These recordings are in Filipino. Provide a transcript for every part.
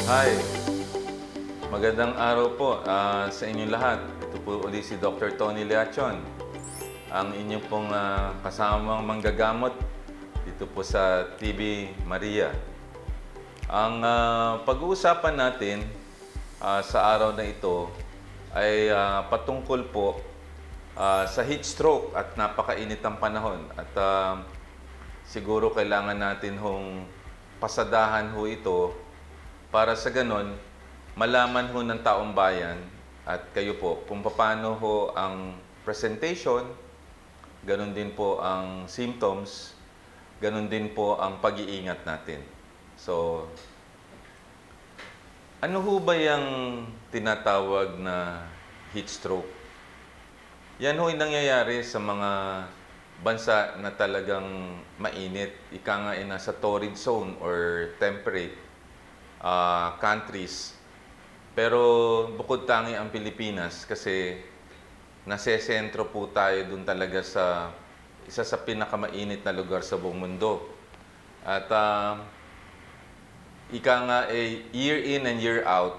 Hi, magandang araw po sa inyong lahat. Ito po ulit si Dr. Tony Leachon, ang inyong pong kasamang manggagamot dito po sa TV Maria. Ang pag-uusapan natin sa araw na ito ay patungkol po sa heat stroke at napakainit ang panahon. At siguro kailangan natin hong pasadahan ho ito para sa ganon, malaman ho ng taong bayan at kayo po kung paano ho ang presentation, ganon din po ang symptoms, ganon din po ang pag-iingat natin. So, ano ho ba yung tinatawag na heat stroke? Yan ho yung nangyayari sa mga bansa na talagang mainit. Ika nga ay nasa torrid zone or temperate countries. Pero bukod tangi ang Pilipinas kasi nasesentro po tayo dun talaga sa isa sa pinakamainit na lugar sa buong mundo. At ika nga ay year in and year out,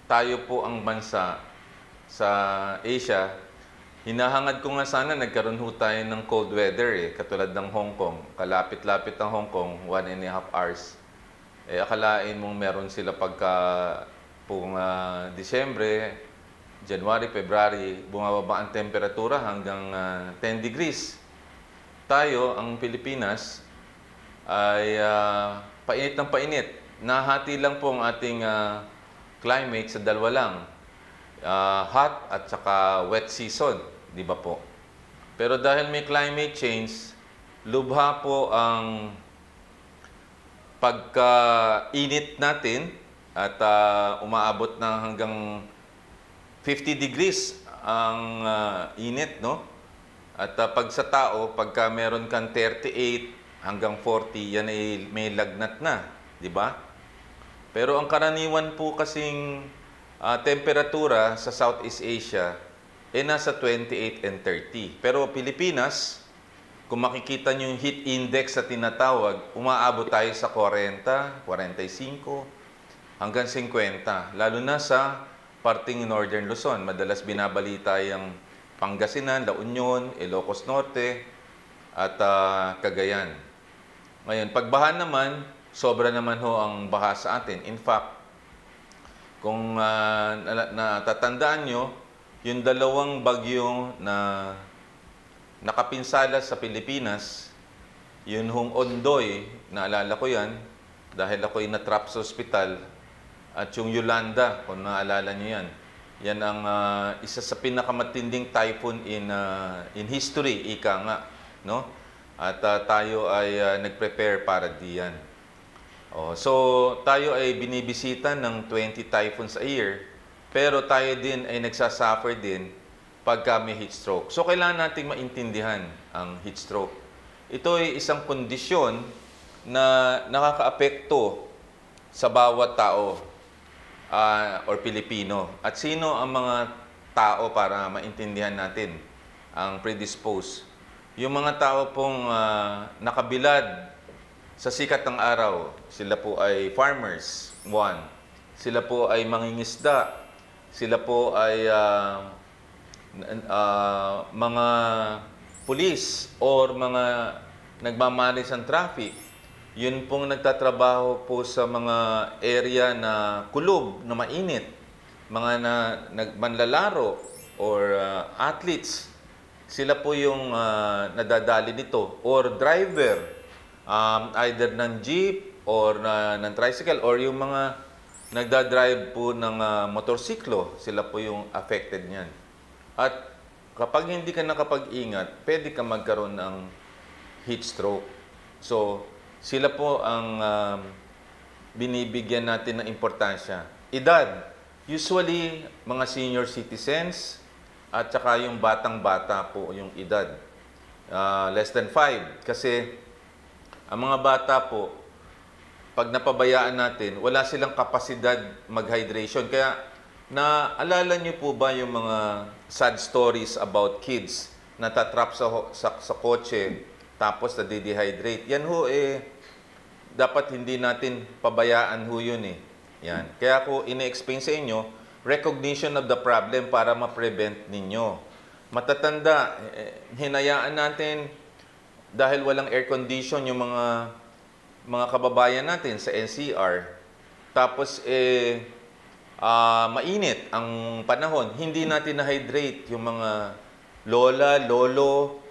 tayo po ang bansa sa Asia. Hinahangad ko nga sana nagkaroon ho tayo ng cold weather katulad ng Hong Kong. Kalapit-lapit ang Hong Kong, 1.5 hours. Akalain mong meron sila pagka pong Disyembre, January, February, bumababa ang temperatura hanggang 10 degrees. Tayo, ang Pilipinas, ay painit ng painit. Nahati lang po ang ating climate sa dalawa lang. Hot at saka wet season, di ba po? Pero dahil may climate change, lubha po ang pagka-init natin at umaabot na hanggang 50 degrees ang init, no? At pag sa tao, pagka meron kang 38 hanggang 40, yan ay may lagnat na, di ba? Pero ang karaniwan po kasing temperatura sa Southeast Asia ay nasa 28 and 30. Pero Pilipinas, kung makikita nyo yung heat index sa tinatawag, umaabot tayo sa 40, 45, hanggang 50. Lalo na sa parting Northern Luzon. Madalas binabalita yung Pangasinan, La Union, Ilocos Norte, at Cagayan. Ngayon, pagbaha naman, sobra naman ho ang baha sa atin. In fact, kung natatandaan nyo, yung dalawang bagyo na nakapinsala sa Pilipinas, yun hong Ondoy, naalala ko yan, dahil ako'y na-trap sa ospital, at yung Yolanda, kung naalala nyo yan, yan ang isa sa pinakamatinding typhoon in history, ika nga, no? At tayo ay nag-prepare para diyan. So, tayo ay binibisita ng 20 typhoons a year, pero tayo din ay nagsasuffer din pagka may heat stroke. So, kailangan nating maintindihan ang heat stroke. Ito ay isang kondisyon na nakakaapekto sa bawat tao or Pilipino. At sino ang mga tao para maintindihan natin ang predisposed? Yung mga tao pong nakabilad sa sikat ng araw, sila po ay farmers, one. Sila po ay mangingisda. Sila po ay mga pulis or mga nagmamanis ng traffic. Yun pong nagtatrabaho po sa mga area na kulob, na mainit. Mga manlalaro or athletes. Sila po yung nadadali nito. Or driver, either ng jeep or ng tricycle or yung mga nagdadrive po ng motorsiklo. Sila po yung affected niyan. At kapag hindi ka nakapag-ingat, pwede ka magkaroon ng heat stroke. So, sila po ang binibigyan natin ng importansya. Edad, usually mga senior citizens at saka yung batang-bata po yung edad. Less than 5. Kasi ang mga bata po, pag napabayaan natin, wala silang kapasidad mag-hydration. Kaya naalala niyo po ba yung mga sad stories about kids na tatrap sa kotse tapos na-dehydrate? Yan ho dapat hindi natin pabayaan ho yun Yan. Kaya ako ine-explain sa inyo, recognition of the problem para ma-prevent ninyo. Matatanda, hinayaan natin dahil walang air condition yung mga kababayan natin sa NCR. Tapos mainit ang panahon, hindi natin na-hydrate yung mga lola, lolo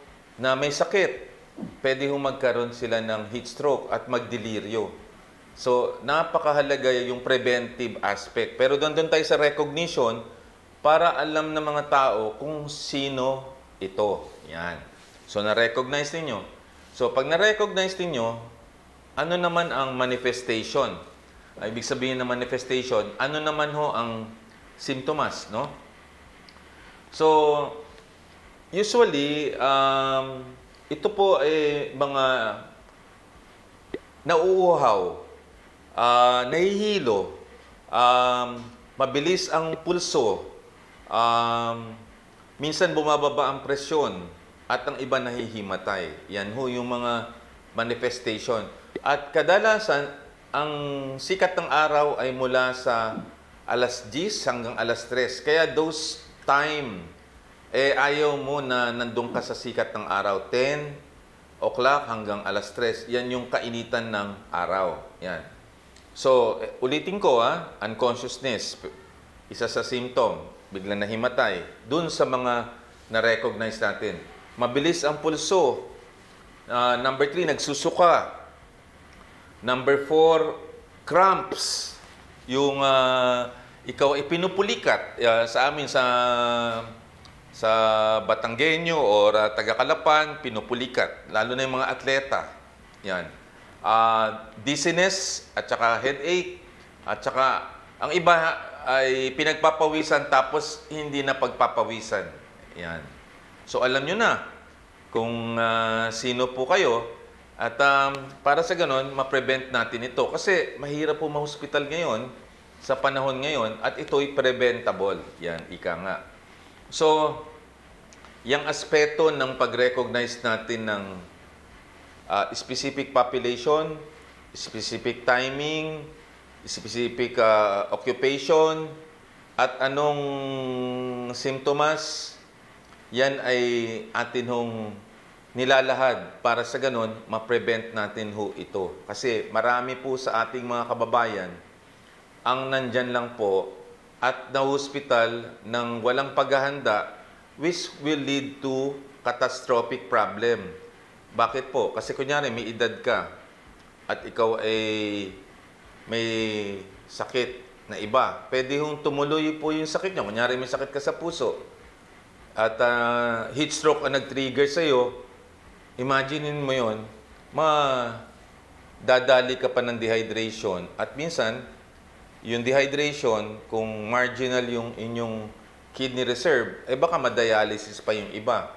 na may sakit. Pwede hong magkaroon sila ng heat stroke at magdeliryo. So, napakahalaga yung preventive aspect. Pero doon tayo sa recognition para alam ng mga tao kung sino ito. Yan. So, na-recognize ninyo. So, pag na-recognize ninyo, ano naman ang manifestation? Ibig sabihin ng manifestation, ano naman ho ang symptoms, no? So, usually, ito po ay mga nauuhaw, nahihilo, mabilis ang pulso, minsan bumababa ang presyon, at ang iba nahihimatay. Yan ho yung mga manifestation. At kadalasan, ang sikat ng araw ay mula sa alas 10 hanggang alas 3. Kaya those time, ayaw mo na nandun ka sa sikat ng araw. 10 o'clock hanggang alas 3. Yan yung kainitan ng araw. Yan. So, ulitin ko unconsciousness. Isa sa symptom, biglang nahimatay. Dun sa mga na-recognize natin. Mabilis ang pulso. Number 3, nagsusuka. Number 4, cramps. Yung ikaw ay pinupulikat sa amin sa Batanggenyo o taga-Kalapan, pinupulikat. Lalo na yung mga atleta. Yan. Dizziness at saka headache. At saka ang iba ay pinagpapawisan tapos hindi na pagpapawisan. Yan. So alam nyo na kung sino po kayo. At para sa ganon, ma-prevent natin ito. Kasi mahirap po ma-hospital ngayon, sa panahon ngayon, at ito'y preventable. Yan, ika nga. So, yung aspeto ng pag-recognize natin ng specific population, specific timing, specific occupation, at anong symptoms, yan ay atin hong nilalahad para sa ganon, ma-prevent natin ho ito. Kasi marami po sa ating mga kababayan ang nandyan lang po at na-hospital ng walang paghahanda which will lead to catastrophic problem. Bakit po? Kasi kunyari may edad ka at ikaw ay may sakit na iba. Pwede hong tumuloy po yung sakit niya. Kunyari may sakit ka sa puso at heat stroke ang nag-trigger sa'yo. Imaginein mo yon, dadali ka pa ng dehydration. At minsan, yung dehydration, kung marginal yung inyong kidney reserve, baka ma-dialysis pa yung iba.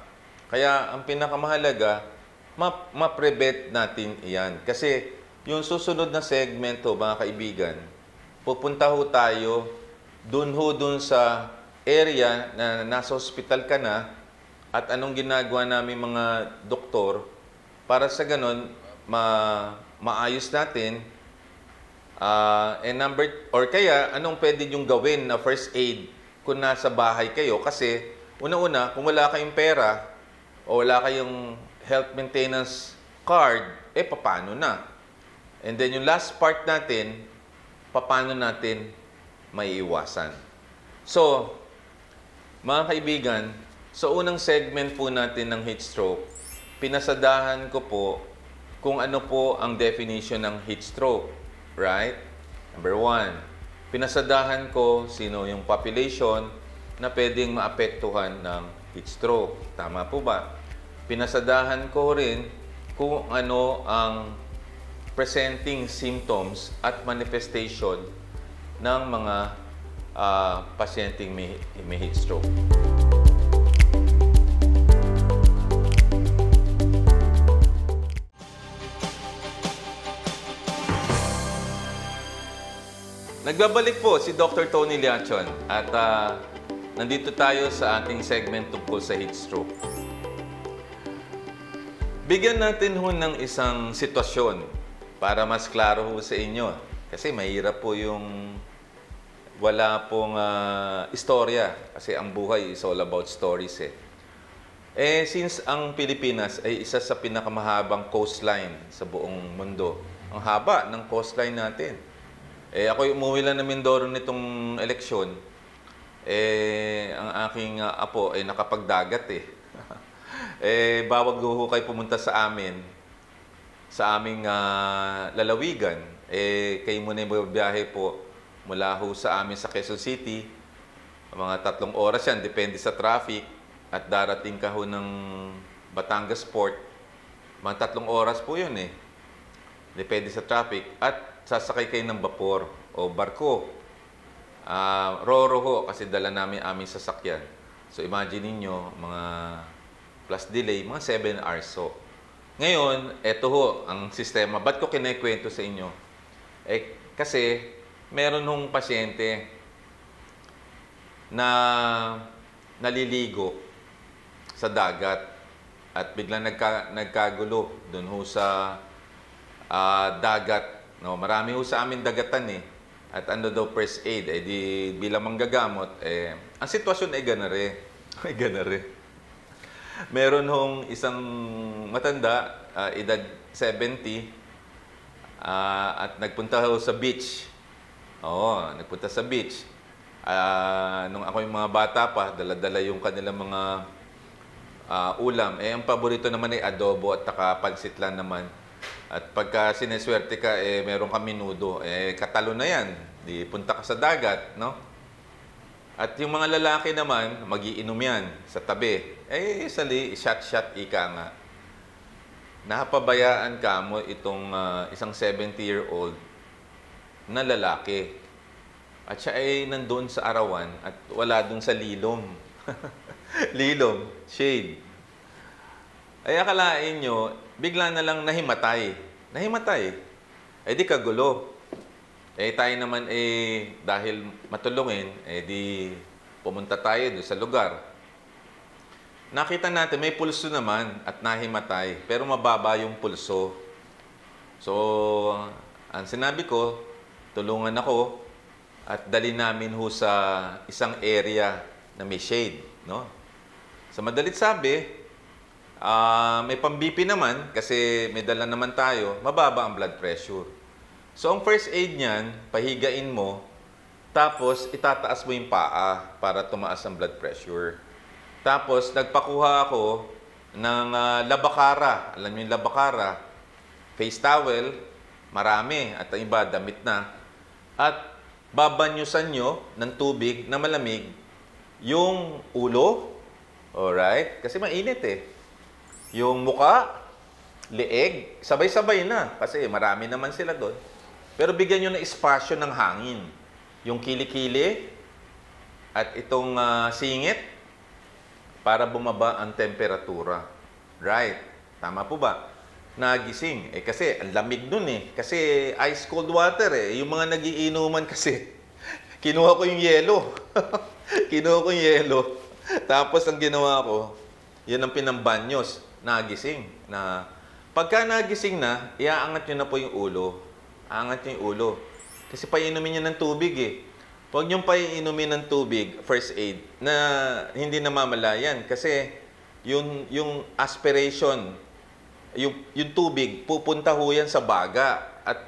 Kaya ang pinakamahalaga, ma-prevent natin iyan. Kasi yung susunod na segmento, mga kaibigan, pupunta ho tayo dun sa area na nasa hospital ka na, at anong ginagawa namin mga doktor para sa ganon maayos natin kaya anong pwede yung gawin na first aid kung nasa bahay kayo kasi una-una kung wala kayong pera o wala kayong health maintenance card paano na, and then yung last part natin paano natin maiiwasan. So mga kaibigan, so unang segment po natin ng heat stroke, pinasadahan ko po kung ano po ang definition ng heat stroke. Right? Number 1, pinasadahan ko sino yung population na pwedeng maapektuhan ng heat stroke. Tama po ba? Pinasadahan ko rin kung ano ang presenting symptoms at manifestation ng mga pasyenteng may heat stroke. Nagbabalik po si Dr. Tony Liachon at nandito tayo sa ating segment tungkol sa heat stroke. Bigyan natin ho ng isang sitwasyon para mas klaro ho sa inyo. Kasi mahirap po yung wala pong istorya. Kasi ang buhay is all about stories eh. Since ang Pilipinas ay isa sa pinakamahabang coastline sa buong mundo, ang haba ng coastline natin. Ako umuwi lang ng Mindoro nitong eleksyon, ang aking apo ay nakapagdagat eh. Bawag kayo pumunta sa amin, sa aming lalawigan. Kayo muna yung biyahe po mula ho sa amin sa Quezon City. Mga 3 oras yan, depende sa traffic. At darating ka ho ng Batangas Port, mga 3 oras po yun eh. Depende sa traffic. At sasakay kayo ng vapor o barko. Roro ho, kasi dala namin aming sasakyan. So imagine niyo mga plus delay, mga 7 hours so. Ngayon, eto ho, ang sistema. Ba't ko kinekwento sa inyo? Kasi meron hong pasyente na naliligo sa dagat at biglang nagkagulo doon ho sa dagat. No, marami ho sa amin dagatan eh. At ano daw first aid, di bilang manggagamot, ang sitwasyon ay ganare. Ay ganare. Meron hong isang matanda, edad 70, at nagpunta ho sa beach. Oo, nagpunta sa beach. Nung ako yung mga bata pa, dala-dala yung kanilang mga ulam. Ang paborito naman ay adobo at pansit lang naman. At pagka sineswerte ka, meron ka minudo. Katalo na yan. Di punta ka sa dagat, no? At yung mga lalaki naman, magiinom yan sa tabi. Sali, shot-shot ika nga. Napabayaan ka mo itong isang 70-year-old na lalaki. At siya ay nandoon sa arawan at wala doon sa lilom. Lilom, shade. Akalain nyo, bigla na lang nahimatay. Nahimatay. Di kagulo. Tayo naman dahil matulungin, di pumunta tayo doon sa lugar. Nakita natin, may pulso naman at nahimatay, pero mababa yung pulso. So, ang sinabi ko, tulungan ako at dali namin ho sa isang area na may shade, no? Sa madalit sabi, may pang-BP naman kasi may dala naman tayo, mababa ang blood pressure. So, ang first aid niyan, pahigain mo, tapos itataas mo yung paa para tumaas ang blood pressure. Tapos, nagpakuha ako ng labakara. Alam niyo yung labakara? Face towel, marami. At ang iba, damit na. At babanyusan nyo ng tubig na malamig yung ulo. Alright? Kasi mainit eh. Yung muka, leeg, sabay-sabay na. Kasi marami naman sila doon. Pero bigyan nyo ng espasyo ng hangin. Yung kilikili at itong singit para bumaba ang temperatura. Right? Tama po ba? Nagising. Kasi ang lamig nun eh. Kasi ice cold water eh. Yung mga nagiinuman kasi, kinuha ko yung yelo. Kinuha ko yung yelo. Tapos ang ginawa ko, yun ang pinambanyos. Nagising. Pagka nagising na, iaangat nyo na po yung ulo. Aangat nyo yung ulo. Kasi painumin nyo ng tubig eh. Huwag nyo painumin ng tubig, first aid, na hindi namamalayan. Kasi yung aspiration, yung tubig, pupunta ho yan sa baga. At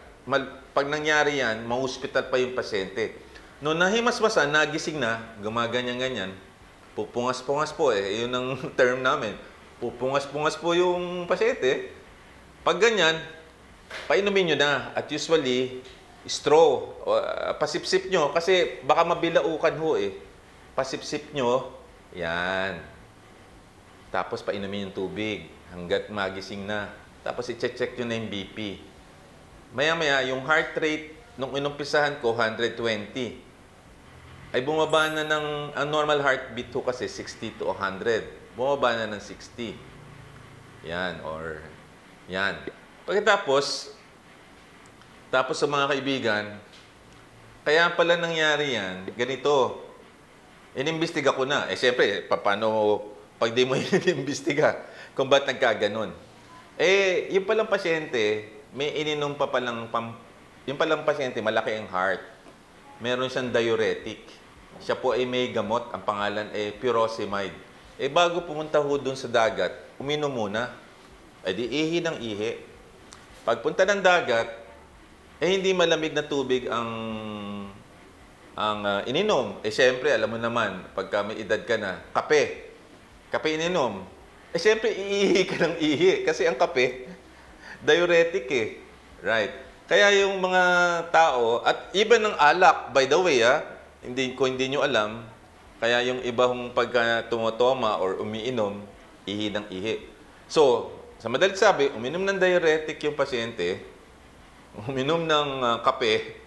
pag nangyari yan, ma-hospital pa yung pasyente. Noong nahimasmasan, nagising na, gumaganyan-ganyan, pupungas-pungas po eh. Yun ang term namin. Pupungas-pungas po yung pasyente. Pag ganyan, painumin nyo na. At usually, straw. Pasipsip nyo. Kasi baka mabilaukan ho eh. Pasipsip nyo. Yan. Tapos painumin yung tubig. Hanggat magising na. Tapos i-check nyo na yung BP. Maya-maya, yung heart rate, nung inumpisahan ko, 120. Ay bumaba na ng, ang normal heartbeat ho kasi 60 to 100. Bumaba na ng 60. Yan, or yan. Pagkatapos, sa mga kaibigan, kaya pala nangyari yan, ganito, inimbestiga ko na. Siyempre, paano, pag di mo inimbestiga, kung ba't nagkaganon. Yung palang pasyente, may ininom pa palang yung palang pasyente, malaki ang heart. Meron siyang diuretic. Siya po ay may gamot, ang pangalan ay furosemide. Bago pumunta ho dun sa dagat, uminom muna. Di ihi ng ihi. Pagpunta ng dagat, hindi malamig na tubig ang ininom. Siyempre, alam mo naman, pagka may edad ka na, kape. Kape ininom. Siyempre, iihi ka ng ihi. Kasi ang kape, diuretic Right. Kaya yung mga tao, at even ng alak, by the way, kung hindi nyo alam, kaya yung iba hong pagka tumotoma or umiinom, ihi ng ihi. So, sa madalit sabi, uminom ng diuretic yung pasyente, uminom ng kape,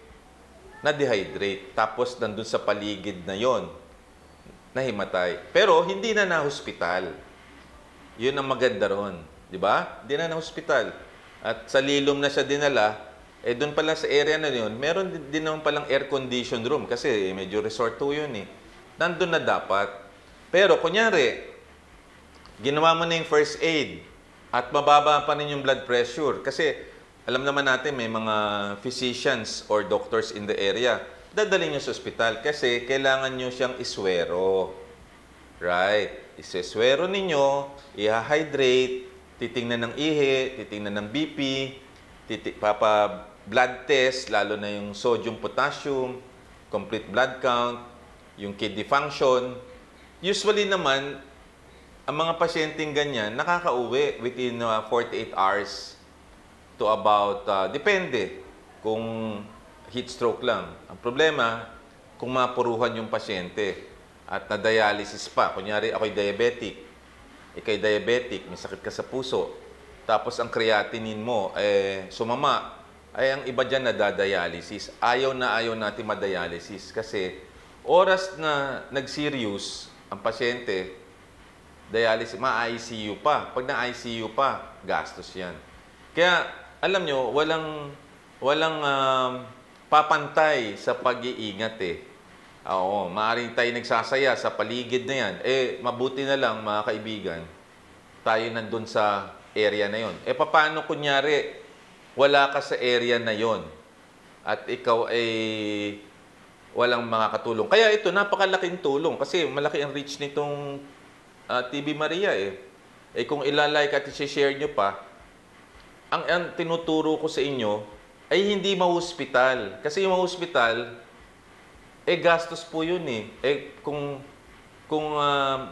na-dehydrate. Tapos, nandun sa paligid na yon nahimatay. Pero, hindi na na-hospital. Yun ang maganda ron. Di ba? Hindi na na-hospital. At sa Lilom na siya dinala, doon pala sa area na yun, meron din naman palang air-conditioned room kasi medyo resort to yun Nandun na dapat. Pero, kunyari, ginawa mo na yung first aid at mababa pa rin yung blood pressure kasi alam naman natin may mga physicians or doctors in the area. Dadalhin nyo sa ospital kasi kailangan nyo siyang iswero. Right? Iseswero ninyo, i-hydrate, titingnan ng ihi, titingnan ng BP, blood test, lalo na yung sodium, potassium, complete blood count, yung kidney function. Usually naman, ang mga pasyenteng ganyan, nakakauwi within 48 hours to about, depende kung heat stroke lang. Ang problema, kung mapuruhan yung pasyente at na-dialysis pa. Kunyari, ako'y diabetic. Ika'y diabetic, may sakit ka sa puso. Tapos ang creatinine mo, sumama. Ang iba dyan nadadialysis. Ayaw natin madialysis kasi oras na nag-serious ang pasyente, dialysis, ma-ICU pa. Pag na-ICU pa, gastos yan. Kaya, alam nyo, walang papantay sa pag-iingat Oo, maaaring tayo nagsasaya sa paligid na yan. Mabuti na lang, mga kaibigan, tayo nandun sa area na yon. Paano kunyari, wala ka sa area na yon at ikaw ay walang makakatulong. Kaya ito, napakalaking tulong kasi malaki ang reach nitong TV Maria kung ilalike at i-share nyo pa, ang tinuturo ko sa inyo ay hindi ma-hospital. Kasi yung ma-hospital, gastos po yun kung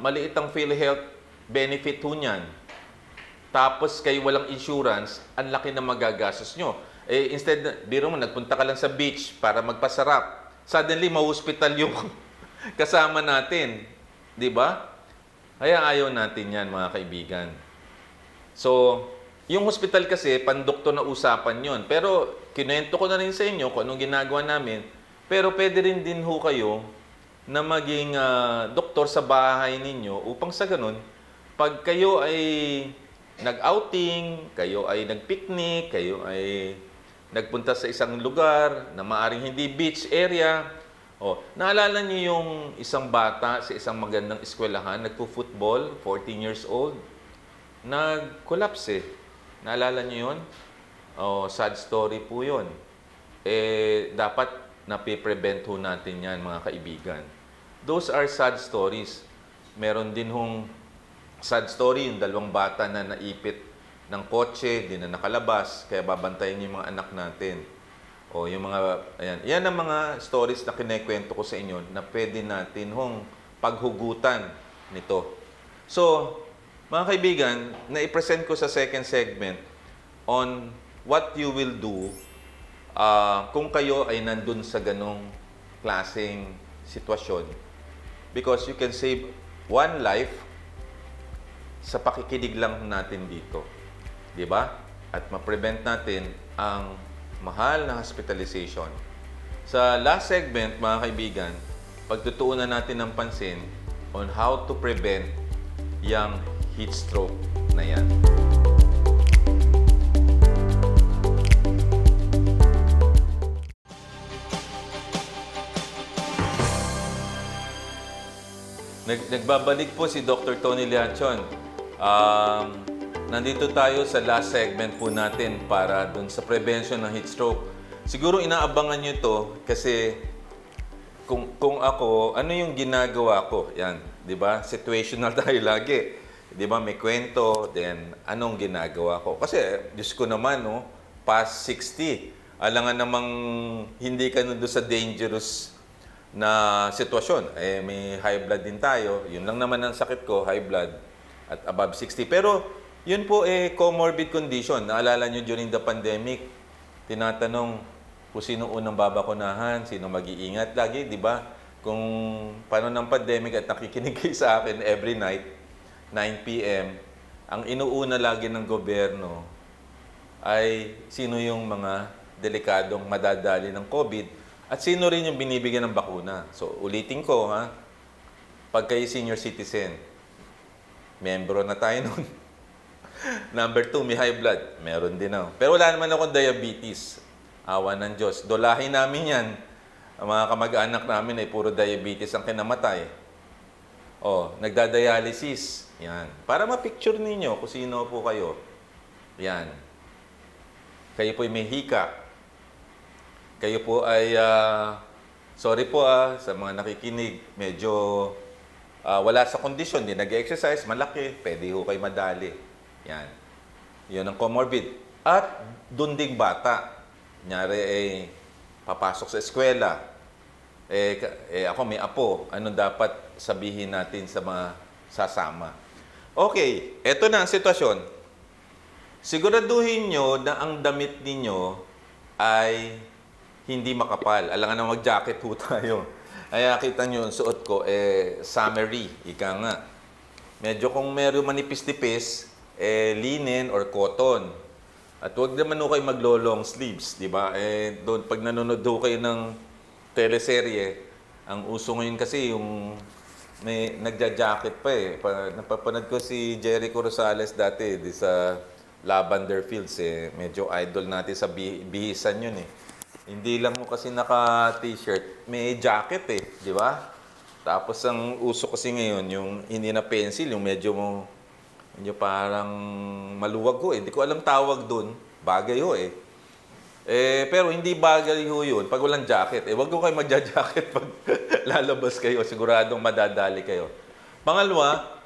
maliit ang PhilHealth benefit ho niyan, tapos kayo walang insurance, ang laki na magagastos nyo. Instead, biro mo, nagpunta ka lang sa beach para magpasarap. Suddenly, ma-hospital yung kasama natin. Di ba? Kaya ayaw natin yan, mga kaibigan. So, yung hospital kasi, pandoktor na usapan yon. Pero, kinuwento ko na rin sa inyo kung anong ginagawa namin. Pero, pwede rin din ho kayo na maging doktor sa bahay ninyo upang sa ganun, pag kayo ay nag-outing, kayo ay nag-picnic, kayo ay nagpunta sa isang lugar na maaring hindi beach area. Naalala niyo yung isang bata sa isang magandang eskwelahan, nagpo-football, 14 years old, nag-collapse Naalala niyo yun? Sad story po yun. Dapat napiprevent ho natin yan, mga kaibigan. Those are sad stories. Meron din hong sad story, yung dalawang bata na naipit ng kotse, di na nakalabas, kaya babantayan yung mga anak natin. Yung mga, ayan. Yan ang mga stories na kinekwento ko sa inyo na pwede natin hong paghugutan nito. So, mga kaibigan, na-present ko sa second segment on what you will do kung kayo ay nandun sa ganong klaseng sitwasyon. Because you can save one life sa pakikinig lang natin dito. Di ba? At ma-prevent natin ang mahal na hospitalization. Sa last segment, mga kaibigan, pagtutuunan natin ng pansin on how to prevent yung heat stroke na yan. Nagbabalik po si Dr. Tony Lianchon. Nandito tayo sa last segment po natin para dun sa prevention ng heat stroke. Siguro inaabangan nyo to kasi kung ako, ano yung ginagawa ko? Yan, di ba? Situational tayo lagi. Di ba? May kwento, then anong ginagawa ko? Kasi, Diyos ko naman, no, past 60. Alangan namang hindi ka doon sa dangerous na sitwasyon. Eh, may high blood din tayo. Yun lang naman ang sakit ko, high blood at above 60. Pero, yun po comorbid condition. Naalala nyo during the pandemic, tinatanong kung sino unang babakunahan, sino mag-iingat. Lagi, di ba? Kung paano ng pandemic at nakikinig kayo sa akin every night, 9 p.m., ang inuuna lagi ng gobyerno ay sino yung mga delikadong madadali ng COVID at sino rin yung binibigyan ng bakuna. So, ulitin ko, ha? Pag kayo senior citizen, membro na tayo nun. Number 2, may high blood. Meron din ako. Pero wala naman akong diabetes. Awa ng Diyos. Dolahin namin yan. Ang mga kamag-anak namin ay puro diabetes ang kinamatay. O, nagda-dialysis. Yan. Para ma-picture ninyo kung sino po kayo. Yan. Kayo po ay may hika. Kayo po ay, sorry po sa mga nakikinig, medyo wala sa kondisyon, di nag-exercise, malaki, pwede ho kayo madali. Yan. Yun ang comorbid. At dunding bata. Kunyari papasok sa eskwela. Ako may apo. Anong dapat sabihin natin sa mga sasama? Okay, eto na ang sitwasyon. Siguraduhin nyo na ang damit ninyo ay hindi makapal. Alangan na mag-jacket po tayo. Kaya kita nyo, yung suot ko, summery. Ika nga. Medyo kung meron manipis-tipis, linen or cotton. At huwag naman ho kayo maglo-long sleeves, di ba? Doon, pag nanonood ho kayo ng teleserye, ang uso ngayon kasi yung may nagja-jacket pa Napapanood ko si Jericho Rosales dati di sa Lavender Fields Medyo idol natin sa bihisan yun Hindi lang mo kasi naka-t-shirt, may jacket di ba? Tapos ang uso kasi ngayon, yung hindi na pencil, yung medyo parang maluwag ho Hindi ko alam tawag doon. Bagay ho pero hindi bagay ho yun pag walang jacket. Wag ho kayo magja-jacket pag lalabas kayo. Siguradong madadali kayo. Pangalawa,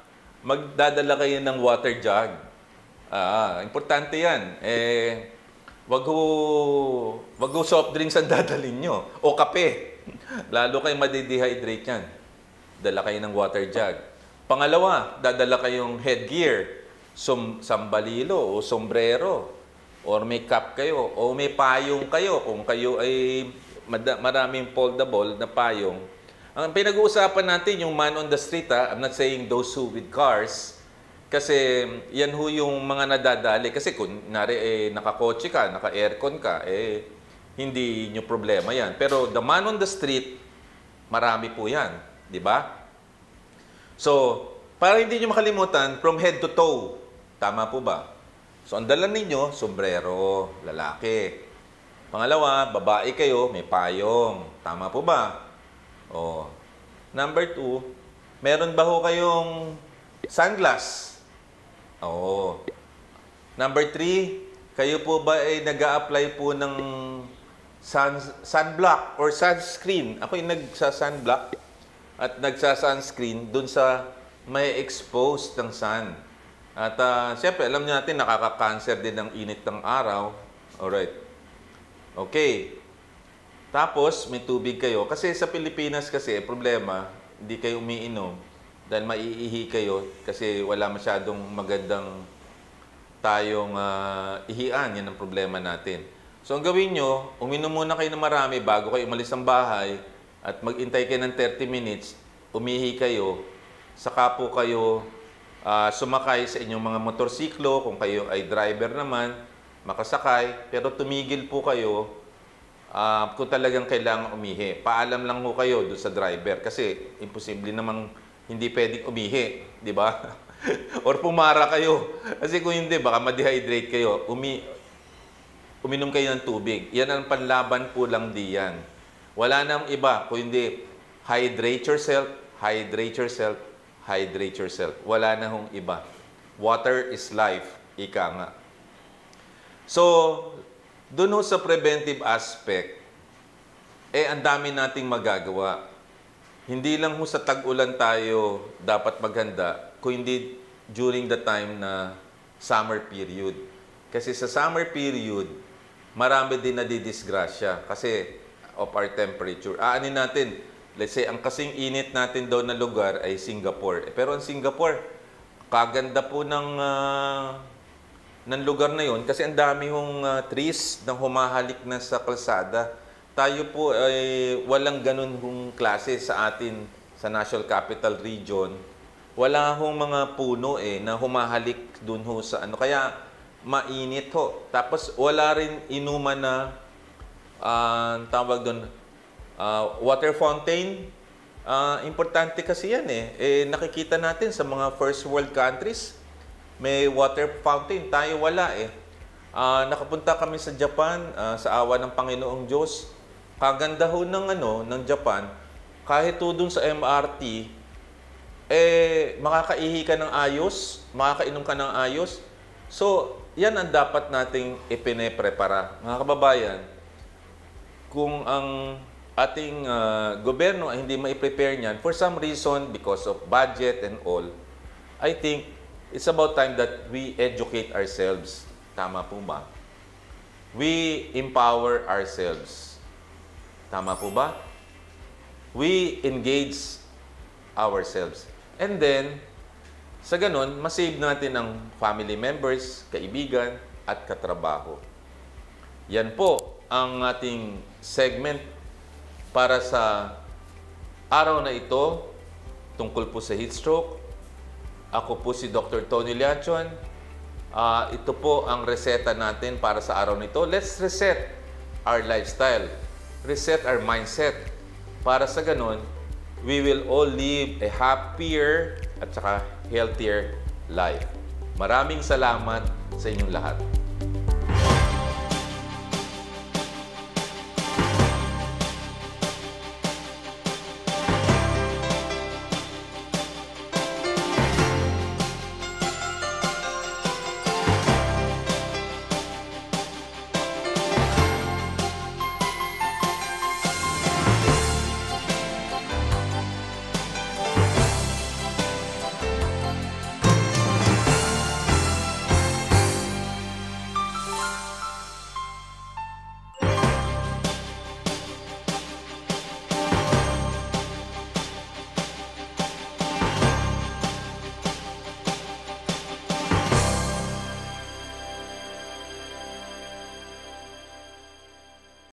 magdadala kayo ng water jug. Importante yan. Wag ho soft drinks ang dadalhin nyo. O kape. Lalo kayo madidehydrate yan. Dala kayo ng water jug. Pangalawa, dadala kayong headgear, sambalilo o sombrero, or may cap kayo, o may payong kayo kung kayo ay maraming foldable na payong. Ang pinag-uusapan natin yung man on the street, I'm not saying those who with cars, kasi yan ho yung mga nadadali. Kasi kung nakakotse ka, naka-aircon ka, hindi nyo problema yan. Pero the man on the street, marami po yan, di ba? So, para hindi nyo makalimutan, from head to toe. Tama po ba? So, ang dala ninyo, sombrero, lalaki. Pangalawa, babae kayo, may payong. Tama po ba? O. Number 2, meron ba ho kayong sunglass? Oo. Number 3, kayo po ba ay nag-a-apply po ng sunblock or sunscreen? Ako yung nagsa-sunblock at nagsa-sunscreen dun sa may exposed ng sun. At siyempre, alam natin, nakaka-cancer din ang init ng araw. Alright. Okay. Tapos, may tubig kayo. Kasi sa Pilipinas kasi, problema, hindi kayo umiinom dahil maiihi kayo kasi wala masyadong magandang tayong ihian. Yan ang problema natin. So, ang gawin nyo, uminom muna kayo ng marami bago kayo umalis ng bahay at mag-intay kayo ng 30 minutes, umihi kayo, saka po kayo sumakay sa inyong mga motorsiklo, kung kayo ay driver naman, makasakay, pero tumigil po kayo kung talagang kailangan umihi. Paalam lang ho kayo doon sa driver kasi imposible namang hindi pwedeng umihi, di ba? Or pumara kayo. Kasi kung hindi, baka ma-dehydrate kayo. Uminom kayo ng tubig. Yan ang panlaban po lang diyan. Wala nang iba, kung hindi, hydrate yourself, hydrate yourself, hydrate yourself. Wala na hong iba. Water is life, ika nga. So, Doon ho sa preventive aspect, ang dami nating magagawa. Hindi lang ho sa tag-ulan tayo dapat maghanda, kundi during the time na summer period. Kasi sa summer period, marami din nadidisgrasya kasi of our temperature. Aanin natin, let's say, ang kasing init natin daw na lugar ay Singapore. Pero ang Singapore, kaganda po ng lugar na yon kasi ang dami hong trees na humahalik na sa kalsada. Tayo po ay walang ganun hong klase sa atin sa National Capital Region. Wala hong mga puno na humahalik dun ho sa ano. Kaya mainit ho. Tapos wala rin inuman na tawag doon water fountain. Importante kasi yan nakikita natin sa mga first world countries, may water fountain. Tayo wala nakapunta kami sa Japan, sa awa ng Panginoong Diyos. Kaganda ho ng Japan, kahit ho dun sa MRT, makakaihi ka ng ayos, makakainom ka ng ayos. So, yan ang dapat nating ipine-prepara. Mga kababayan, kung ang ating gobyerno ay hindi ma-prepare niyan, for some reason, because of budget and all, I think it's about time that we educate ourselves. Tama po ba? We empower ourselves. Tama po ba? We engage ourselves. And then, sa ganun, masave natin ang family members, kaibigan, at katrabaho. Yan po ang ating segment para sa araw na ito tungkol po sa heat stroke. Ako po si Dr. Tony Liachon. Ito po ang reseta natin para sa araw na ito. Let's reset our lifestyle. Reset our mindset. Para sa ganun, we will all live a happier at saka healthier life. Maraming salamat sa inyong lahat.